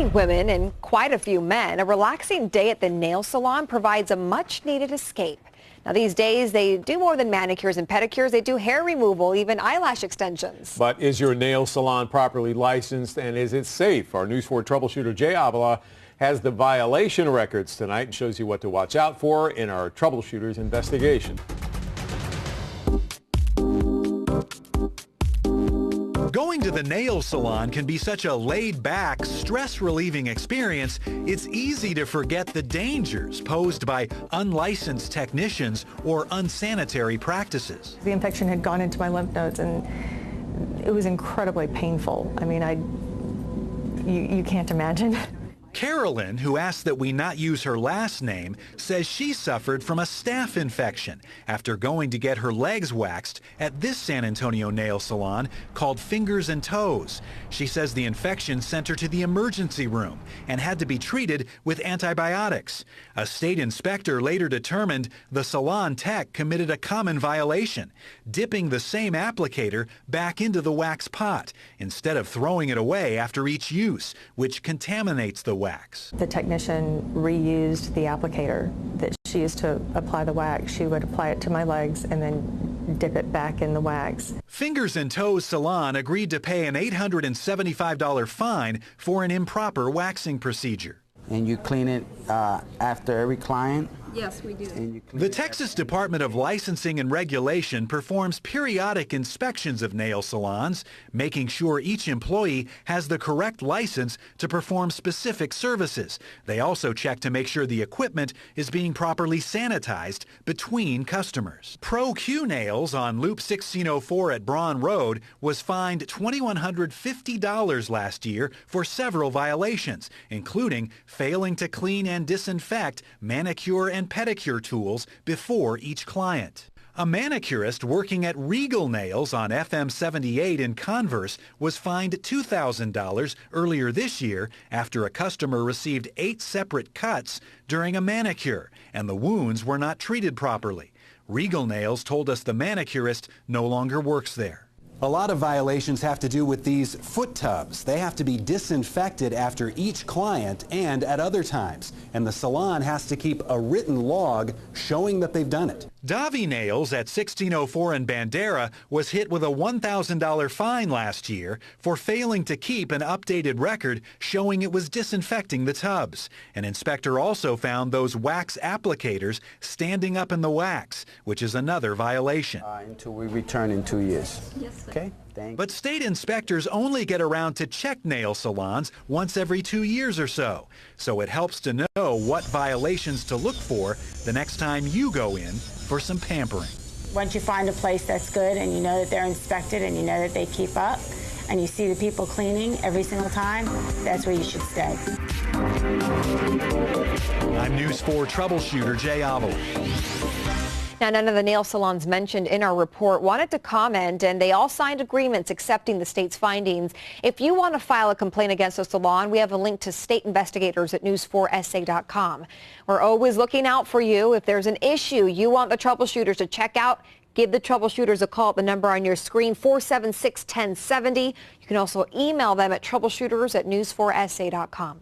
many women and quite a few men, a relaxing day at the nail salon provides a much-needed escape. Now, these days, they do more than manicures and pedicures. They do hair removal, even eyelash extensions. But is your nail salon properly licensed, and is it safe? Our News 4 troubleshooter, Jaie Avila, has the violation records tonight and shows you what to watch out for in our troubleshooter's investigation. Going to the nail salon can be such a laid-back, stress-relieving experience, it's easy to forget the dangers posed by unlicensed technicians or unsanitary practices. The infection had gone into my lymph nodes, and it was incredibly painful. I mean, you can't imagine. Carolyn, who asked that we not use her last name, says she suffered from a staph infection after going to get her legs waxed at this San Antonio nail salon called Fingers and Toes. She says the infection sent her to the emergency room and had to be treated with antibiotics. A state inspector later determined the salon tech committed a common violation, dipping the same applicator back into the wax pot instead of throwing it away after each use, which contaminates the wax. The technician reused the applicator that she used to apply the wax. She would apply it to my legs and then dip it back in the wax. Fingers and Toes Salon agreed to pay an $875 fine for an improper waxing procedure. And you clean it after every client? Yes, we do. The Texas Department of Licensing and Regulation performs periodic inspections of nail salons, making sure each employee has the correct license to perform specific services. They also check to make sure the equipment is being properly sanitized between customers. Pro Q Nails on Loop 1604 at Braun Road was fined $2,150 last year for several violations, including failing to clean and disinfect manicure and pedicure tools before each client. A manicurist working at Regal Nails on FM 78 in Converse was fined $2,000 earlier this year after a customer received 8 separate cuts during a manicure and the wounds were not treated properly. Regal Nails told us the manicurist no longer works there. A lot of violations have to do with these foot tubs. They have to be disinfected after each client and at other times. And the salon has to keep a written log showing that they've done it. Davi Nails at 1604 in Bandera was hit with a $1,000 fine last year for failing to keep an updated record showing it was disinfecting the tubs. An inspector also found those wax applicators standing up in the wax, which is another violation. Until we return in 2 years. Yes, sir. Okay? Thanks. But state inspectors only get around to check nail salons once every 2 years or so. So it helps to know what violations to look for the next time you go in for some pampering. Once you find a place that's good and you know that they're inspected and you know that they keep up and you see the people cleaning every single time, that's where you should stay. I'm News 4 troubleshooter Jaie Avila. Now, none of the nail salons mentioned in our report wanted to comment, and they all signed agreements accepting the state's findings. If you want to file a complaint against a salon, we have a link to state investigators at news4sa.com. We're always looking out for you. If there's an issue you want the troubleshooters to check out, give the troubleshooters a call at the number on your screen, 476-1070. You can also email them at troubleshooters@news4sa.com.